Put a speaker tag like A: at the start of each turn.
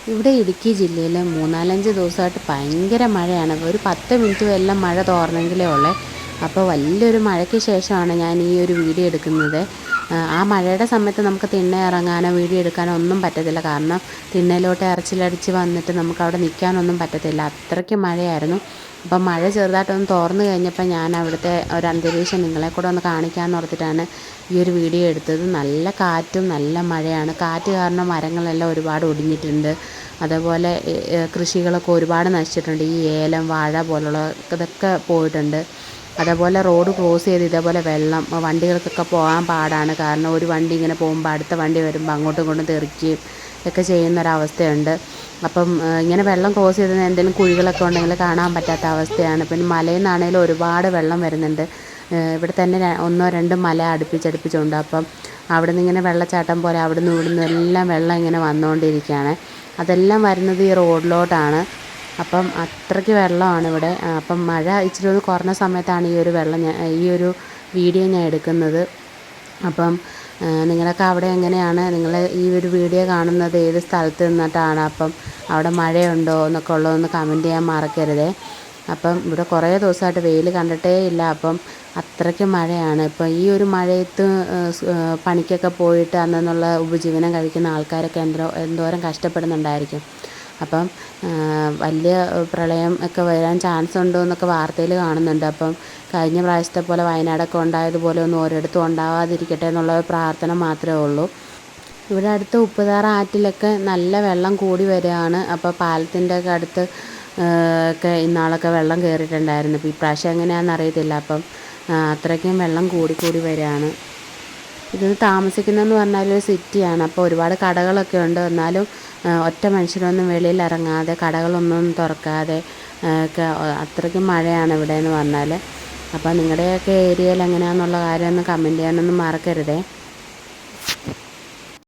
A: ഇവിടെ ഇടുക്കി ജില്ലയിൽ 3-4 ദിവസമായിട്ട് ഭയങ്കര മഴയാണ്. ഒരു 10 മിനിറ്റ് വല്ലം മഴ തോർന്നെങ്കിലേ ഉള്ളേ. അപ്പോൾ വലിയൊരു മഴയ്ക്ക് ശേഷമാണ് ഞാൻ ഈ ഒരു വീഡിയോ എടുക്കുന്നത്. ആ മഴയുടെ സമയത്ത് നമുക്ക് തിണ്ണ ഇറങ്ങാനോ വീഡിയോ എടുക്കാനോ ഒന്നും പറ്റത്തില്ല. കാരണം തിണ്ണയിലോട്ട് ഇറച്ചിലടിച്ച് വന്നിട്ട് നമുക്കവിടെ നിൽക്കാനൊന്നും പറ്റത്തില്ല. അത്രയ്ക്ക് മഴയായിരുന്നു. അപ്പം മഴ ചെറുതായിട്ടൊന്ന് തോർന്നു കഴിഞ്ഞപ്പോൾ ഞാൻ അവിടുത്തെ ഒരു അന്തരീക്ഷം നിങ്ങളെ കൂടെ ഒന്ന് കാണിക്കാമെന്ന് ഓർത്തിട്ടാണ് ഈ ഒരു വീഡിയോ എടുത്തത്. നല്ല കാറ്റും നല്ല മഴയാണ്. കാറ്റ് കാരണം മരങ്ങളെല്ലാം ഒരുപാട് ഒടിഞ്ഞിട്ടുണ്ട്. അതേപോലെ കൃഷികളൊക്കെ ഒരുപാട് നശിച്ചിട്ടുണ്ട്. ഈ ഏലം, വാഴ പോലുള്ള ഇതൊക്കെ പോയിട്ടുണ്ട്. അതേപോലെ റോഡ് ക്രോസ് ചെയ്ത് ഇതേപോലെ വെള്ളം വണ്ടികൾക്കൊക്കെ പോകാൻ പാടാണ്. കാരണം ഒരു വണ്ടി ഇങ്ങനെ പോകുമ്പോൾ അടുത്ത വണ്ടി വരുമ്പോൾ അങ്ങോട്ടും ഇങ്ങോട്ടും തെറിക്കുകയും ഒക്കെ ചെയ്യുന്നൊരവസ്ഥയുണ്ട്. അപ്പം ഇങ്ങനെ വെള്ളം ക്രോസ് ചെയ്ത് എന്തെങ്കിലും കുഴികളൊക്കെ ഉണ്ടെങ്കിൽ കാണാൻ പറ്റാത്ത അവസ്ഥയാണ്. പിന്നെ മലയിൽ നിന്നാണെങ്കിലും ഒരുപാട് വെള്ളം വരുന്നുണ്ട്. ഇവിടെ തന്നെ 1-2 മല അടുപ്പിച്ചടുപ്പിച്ചുണ്ട്. അപ്പം അവിടെ നിന്ന് ഇങ്ങനെ വെള്ളച്ചാട്ടം പോലെ അവിടെ നിന്ന് ഇവിടെ നിന്ന് എല്ലാം വെള്ളം ഇങ്ങനെ വന്നുകൊണ്ടിരിക്കുകയാണ്. അതെല്ലാം വരുന്നത് ഈ റോഡിലോട്ടാണ്. അപ്പം അത്രയ്ക്ക് വെള്ളമാണ് ഇവിടെ. അപ്പം മഴ ഇച്ചിരി ഒന്ന് കുറഞ്ഞ സമയത്താണ് ഈ ഒരു വീഡിയോ ഞാൻ എടുക്കുന്നത്. അപ്പം നിങ്ങളൊക്കെ അവിടെ എങ്ങനെയാണ്? നിങ്ങൾ ഈ ഒരു വീഡിയോ കാണുന്നത് ഏത് സ്ഥലത്ത് നിന്നിട്ടാണ്? അപ്പം അവിടെ മഴയുണ്ടോ എന്നൊക്കെ ഉള്ളതൊന്ന് കമൻറ്റ് ചെയ്യാൻ മറക്കരുതേ. അപ്പം ഇവിടെ കുറേ ദിവസമായിട്ട് വെയിൽ കണ്ടിട്ടേ ഇല്ല. അപ്പം അത്രയ്ക്ക് മഴയാണ്. ഇപ്പം ഈ ഒരു മഴയത്ത് പണിക്കൊക്കെ പോയിട്ട് അന്നുള്ള ഉപജീവനം കഴിക്കുന്ന ആൾക്കാരൊക്കെ എന്തോരം കഷ്ടപ്പെടുന്നുണ്ടായിരിക്കും. അപ്പം വലിയ പ്രളയം ഒക്കെ വരാൻ ചാൻസ് ഉണ്ടോ എന്നൊക്കെ വാർത്തയിൽ കാണുന്നുണ്ട്. അപ്പം കഴിഞ്ഞ പ്രാവശ്യത്തെ പോലെ വയനാടൊക്കെ ഉണ്ടായതുപോലെ ഒന്നും ഒരിടത്തും ഉണ്ടാവാതിരിക്കട്ടെ എന്നുള്ള പ്രാർത്ഥന മാത്രമേ ഉള്ളൂ. ഇവിടെ അടുത്ത് ഉപ്പുതറ ആറ്റിലൊക്കെ നല്ല വെള്ളം കൂടി വരികയാണ്. അപ്പോൾ പാലത്തിൻ്റെ ഒക്കെ അടുത്ത് ഒക്കെ ഇന്നാളൊക്കെ വെള്ളം കയറിയിട്ടുണ്ടായിരുന്നു. ഇപ്പോൾ ഇപ്രാവശ്യം എങ്ങനെയാണെന്ന് അറിയത്തില്ല. അപ്പം അത്രയ്ക്കും വെള്ളം കൂടി വരികയാണ്. ഇത് താമസിക്കുന്നതെന്ന് പറഞ്ഞാൽ ഒരു സിറ്റിയാണ്. അപ്പോൾ ഒരുപാട് കടകളൊക്കെ ഉണ്ട്. എന്നാലും ഒറ്റ മനുഷ്യരൊന്നും വെളിയിൽ ഇറങ്ങാതെ കടകളൊന്നും തുറക്കാതെ ഒക്കെ അത്രയ്ക്കും മഴയാണ് ഇവിടെ എന്ന് പറഞ്ഞാൽ. അപ്പോൾ നിങ്ങളുടെയൊക്കെ ഏരിയയിൽ എങ്ങനെയാണെന്നുള്ള കാര്യം ഒന്ന് കമൻറ്റ് ചെയ്യാനൊന്നും മറക്കരുതേ.